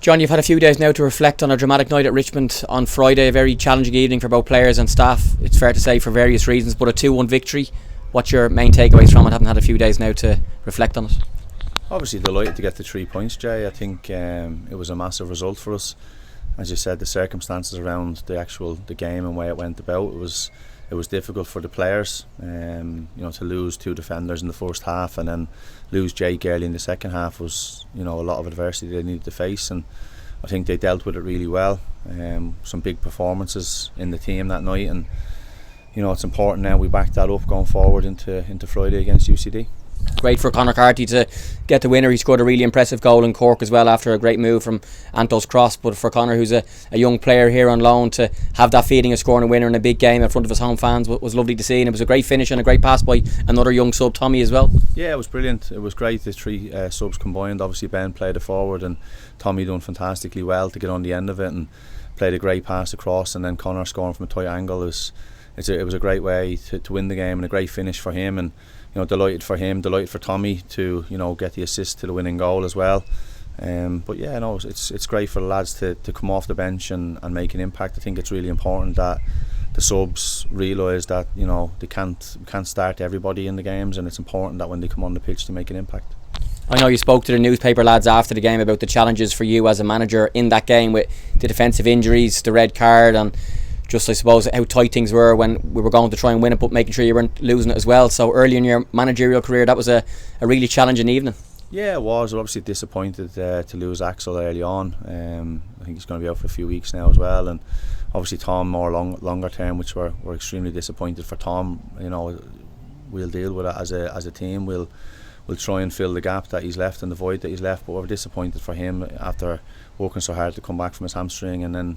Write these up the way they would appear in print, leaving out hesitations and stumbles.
John, you've had a few days now to reflect on a dramatic night at Richmond on Friday, a very challenging evening for both players and staff, it's fair to say, for various reasons, but a 2-1 victory. What's your main takeaways from it, having had a few days now to reflect on it? Obviously delighted to get the 3 points, Jay. I think it was a massive result for us. As you said, the circumstances around the game and way it went about, it was difficult for the players. To lose 2 defenders in the first half and then lose Jake early in the second half was a lot of adversity they needed to face, and I think they dealt with it really well. Some big performances in the team that night, and it's important now we back that up going forward into Friday against UCD. Great for Conor Carty to get the winner. He scored a really impressive goal in Cork as well after a great move from Anto's cross, but for Conor, who's a young player here on loan, to have that feeling of scoring a winner in a big game in front of his home fans was lovely to see, and it was a great finish and a great pass by another young sub, Tommy, as well. Yeah, it was brilliant. It was great, the 3 subs combined. Obviously Ben played it forward and Tommy done fantastically well to get on the end of it and played a great pass across, and then Conor scoring from a tight angle. It was a great way to win the game and a great finish for him, and delighted for him, delighted for Tommy to get the assist to the winning goal as well. But yeah, it's great for the lads to come off the bench and make an impact. I think it's really important that the subs realise that they can't start everybody in the games, and it's important that when they come on the pitch to make an impact. I know you spoke to the newspaper lads after the game about the challenges for you as a manager in that game, with the defensive injuries, the red card, and just, I suppose, how tight things were when we were going to try and win it, but making sure you weren't losing it as well. So early in your managerial career, that was a really challenging evening. Yeah, it was. We're obviously disappointed to lose Axel early on. I think he's going to be out for a few weeks now as well, and obviously Tom more longer term, which we're extremely disappointed for Tom. We'll deal with it as a team. We'll try and fill the gap that he's left and the void that he's left, but we're disappointed for him after working so hard to come back from his hamstring and then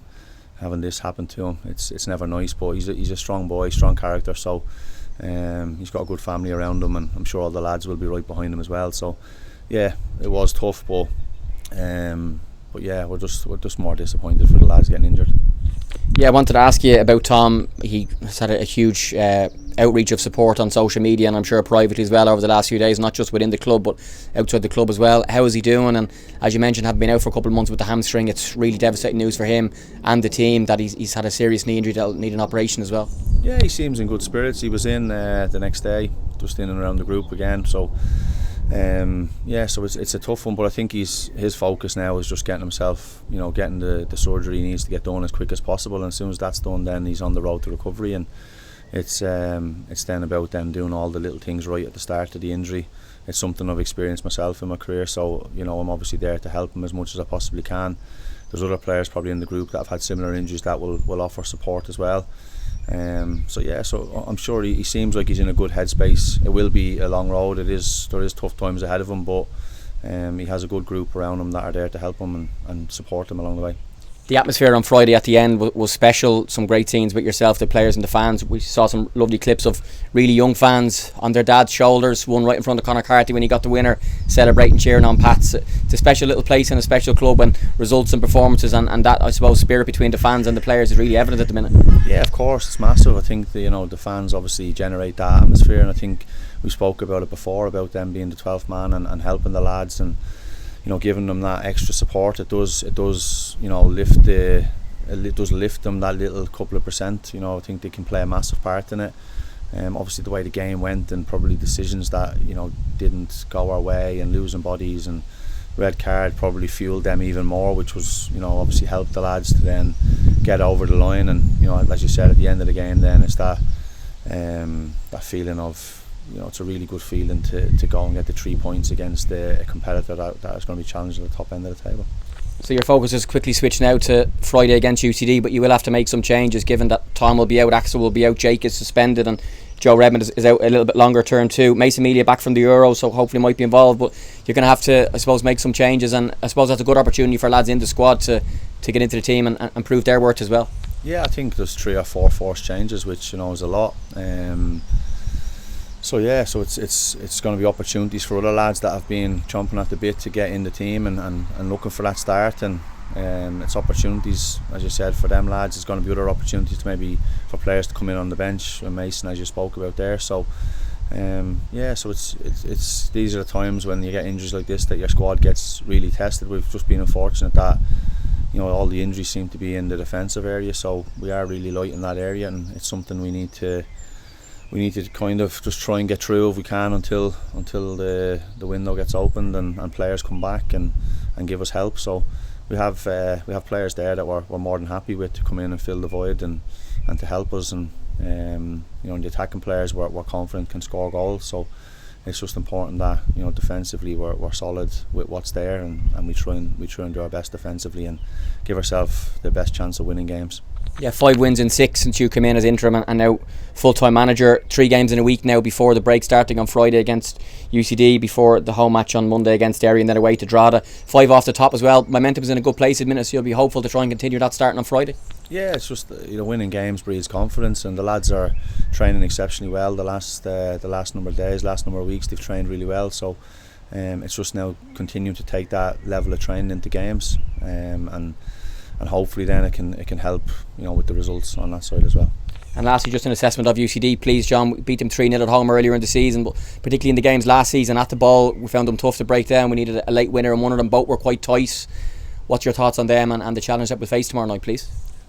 having this happen to him. It's never nice, but he's a strong boy, strong character, so he's got a good family around him, and I'm sure all the lads will be right behind him as well. So yeah, it was tough, but yeah, we're just more disappointed for the lads getting injured. Yeah, I wanted to ask you about Tom. He has had a huge outreach of support on social media, and I'm sure privately as well, over the last few days, not just within the club but outside the club as well. How is he doing? And as you mentioned, having been out for a couple of months with the hamstring, it's really devastating news for him and the team that he's had a serious knee injury that'll need an operation as well. Yeah, he seems in good spirits. He was in the next day, just in and around the group again, so so it's a tough one, but I think his focus now is just getting himself, getting the surgery he needs to get done as quick as possible, and as soon as that's done, then he's on the road to recovery, and it's then about them doing all the little things right at the start of the injury. It's something I've experienced myself in my career, so I'm obviously there to help him as much as I possibly can. There's other players probably in the group that have had similar injuries that will offer support as well. So I'm sure he seems like he's in a good headspace. It will be a long road. There is tough times ahead of him, but he has a good group around him that are there to help him and support him along the way. The atmosphere on Friday at the end was special. Some great scenes with yourself, the players and the fans. We saw some lovely clips of really young fans on their dad's shoulders, one right in front of Conor Carty when he got the winner, celebrating, cheering on Pats. It's a special little place and a special club when results and performances and that, I suppose, spirit between the fans and the players is really evident at the minute. Yeah, of course, it's massive. I think the fans obviously generate that atmosphere, and I think we spoke about it before, about them being the 12th man and helping the lads, and giving them that extra support. It does lift them that little couple of percent. I think they can play a massive part in it. Obviously the way the game went, and probably decisions that didn't go our way, and losing bodies and red card probably fueled them even more, which was obviously helped the lads to then get over the line. And as you said, at the end of the game, then it's that feeling of it's a really good feeling to go and get the 3 points against a competitor that is going to be challenged at the top end of the table. So your focus is quickly switched now to Friday against UCD, but you will have to make some changes given that Tom will be out, Axel will be out, Jake is suspended, and Joe Redmond is out a little bit longer term too. Mason Melia back from the Euro, so hopefully might be involved, but you're going to have to, I suppose, make some changes, and I suppose that's a good opportunity for lads in the squad to get into the team and prove their worth as well. Yeah, I think there's 3 or 4 forced changes, which is a lot. So it's going to be opportunities for other lads that have been chomping at the bit to get in the team and looking for that start, and it's opportunities, as you said, for them lads. It's going to be other opportunities to maybe for players to come in on the bench, and Mason, as you spoke about there. So so it's these are the times when you get injuries like this that your squad gets really tested. We've just been unfortunate that all the injuries seem to be in the defensive area, so we are really light in that area, and it's something we need to kind of just try and get through if we can until the window gets opened and players come back and give us help. So we have players there that we're more than happy with to come in and fill the void and to help us, and the attacking players we're confident can score goals. So it's just important that defensively we're solid with what's there, and we try and do our best defensively and give ourselves the best chance of winning games. Yeah, 5 wins in 6 since you came in as interim and now full-time manager. 3 games in a week now before the break, starting on Friday against UCD, before the home match on Monday against Derry, and then away to Drogheda. 5 off the top as well. Momentum's in a good place at the minute, so you'll be hopeful to try and continue that starting on Friday. Yeah, it's just winning games breeds confidence, and the lads are training exceptionally well. The last number of days, last number of weeks, they've trained really well. So it's just now continuing to take that level of training into games, and hopefully then it can help with the results on that side as well. And lastly, just an assessment of UCD, please, John. We beat them 3-0 at home earlier in the season, but particularly in the games last season at the ball, we found them tough to break down. We needed a late winner, and one of them both were quite tight. What's your thoughts on them and the challenge that we face tomorrow night, please?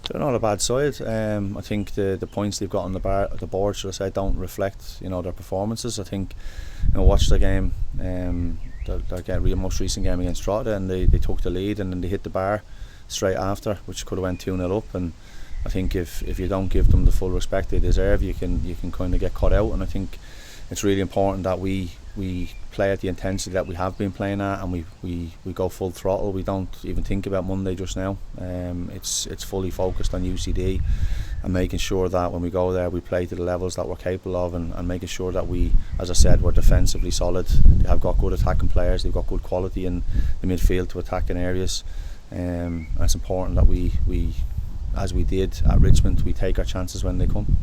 They're not a bad side. I think the points they've got on the board, should I say, don't reflect their performances. I think watch the game, their most recent game against Drogheda, and they took the lead and then they hit the bar straight after, which could have went 2-0 up. And I think if you don't give them the full respect they deserve, you can kind of get caught out. And I think it's really important that we play at the intensity that we have been playing at, and we go full throttle. We don't even think about Monday just now. It's fully focused on UCD and making sure that when we go there we play to the levels that we're capable of, and making sure that we, as I said, we're defensively solid. They have got good attacking players, they've got good quality in the midfield to attack in areas. And it's important that we, as we did at Richmond, we take our chances when they come.